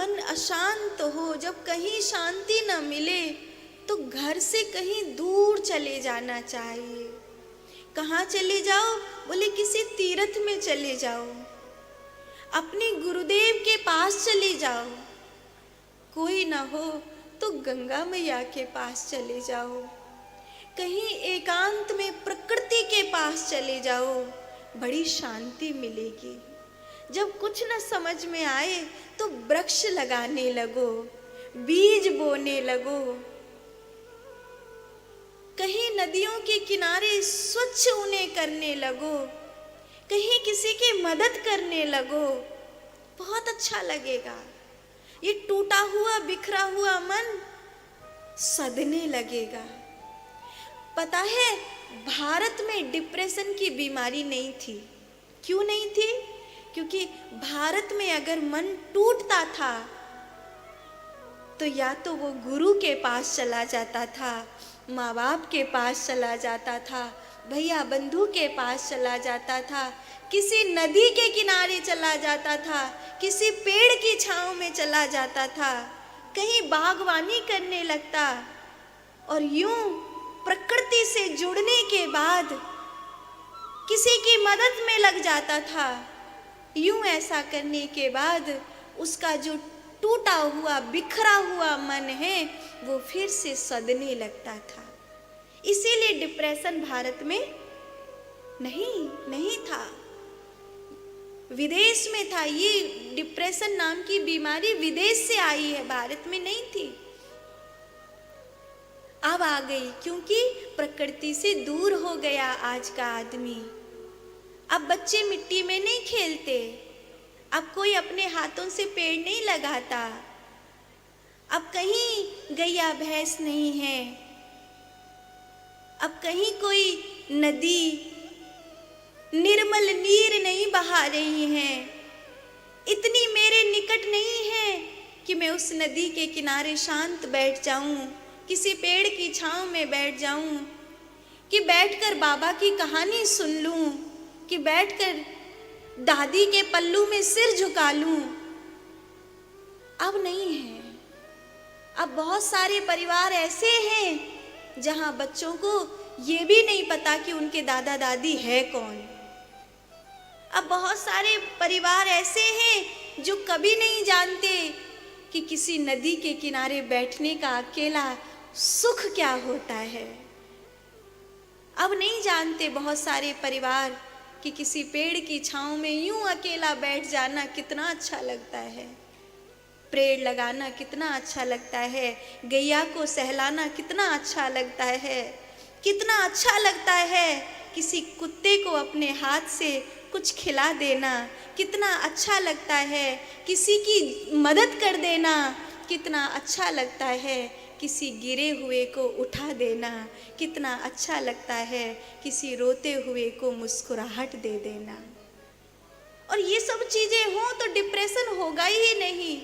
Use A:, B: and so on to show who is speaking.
A: मन अशांत हो, जब कहीं शांति न मिले, तो घर से कहीं दूर चले जाना चाहिए। कहाँ चले जाओ? बोले किसी तीर्थ में चले जाओ, अपने गुरुदेव के पास चले जाओ। कोई ना हो तो गंगा मैया के पास चले जाओ, कहीं एकांत में प्रकृति के पास चले जाओ, बड़ी शांति मिलेगी। जब कुछ न समझ में आए तो वृक्ष लगाने लगो, बीज बोने लगो, कहीं नदियों के किनारे स्वच्छ उन्हें करने लगो, कहीं किसी की मदद करने लगो, बहुत अच्छा लगेगा। ये टूटा हुआ बिखरा हुआ मन सदने लगेगा। पता है, भारत में डिप्रेशन की बीमारी नहीं थी। क्यों नहीं थी? क्योंकि भारत में अगर मन टूटता था तो या तो वो गुरु के पास चला जाता था, माँ बाप के पास चला जाता था, भैया बंधु के पास चला जाता था, किसी नदी के किनारे चला जाता था, किसी पेड़ की छांव में चला जाता था, कहीं बागवानी करने लगता। और यूं प्रकृति से जुड़ने के बाद किसी की मदद में लग जाता था। यूं ऐसा करने के बाद उसका जो टूटा हुआ बिखरा हुआ मन है वो फिर से सदने लगता था। इसीलिए डिप्रेशन भारत में नहीं था, विदेश में था। ये डिप्रेशन नाम की बीमारी विदेश से आई है, भारत में नहीं थी। अब आ गई क्योंकि प्रकृति से दूर हो गया आज का आदमी। अब बच्चे मिट्टी में नहीं खेलते, अब कोई अपने हाथों से पेड़ नहीं लगाता, अब कहीं गैया भैंस नहीं है, अब कहीं कोई नदी निर्मल नीर नहीं बहा रही है, इतनी मेरे निकट नहीं है कि मैं उस नदी के किनारे शांत बैठ जाऊं, किसी पेड़ की छांव में बैठ जाऊं, कि बैठकर बाबा की कहानी सुन लूं, कि बैठकर दादी के पल्लू में सिर झुका लूं। अब नहीं है। अब बहुत सारे परिवार ऐसे हैं जहां बच्चों को ये भी नहीं पता कि उनके दादा दादी है कौन। अब बहुत सारे परिवार ऐसे हैं जो कभी नहीं जानते कि किसी नदी के किनारे बैठने का अकेला सुख क्या होता है। अब नहीं जानते बहुत सारे परिवार कि किसी पेड़ की छांव में यूं अकेला बैठ जाना कितना अच्छा लगता है, पेड़ लगाना कितना अच्छा लगता है, गैया को सहलाना कितना अच्छा लगता है, कितना अच्छा लगता है किसी कुत्ते को अपने हाथ से कुछ खिला देना, कितना अच्छा लगता है किसी की मदद कर देना, कितना अच्छा लगता है किसी गिरे हुए को उठा देना, कितना अच्छा लगता है किसी रोते हुए को मुस्कुराहट दे देना। और ये सब चीज़ें हों तो डिप्रेशन होगा ही नहीं।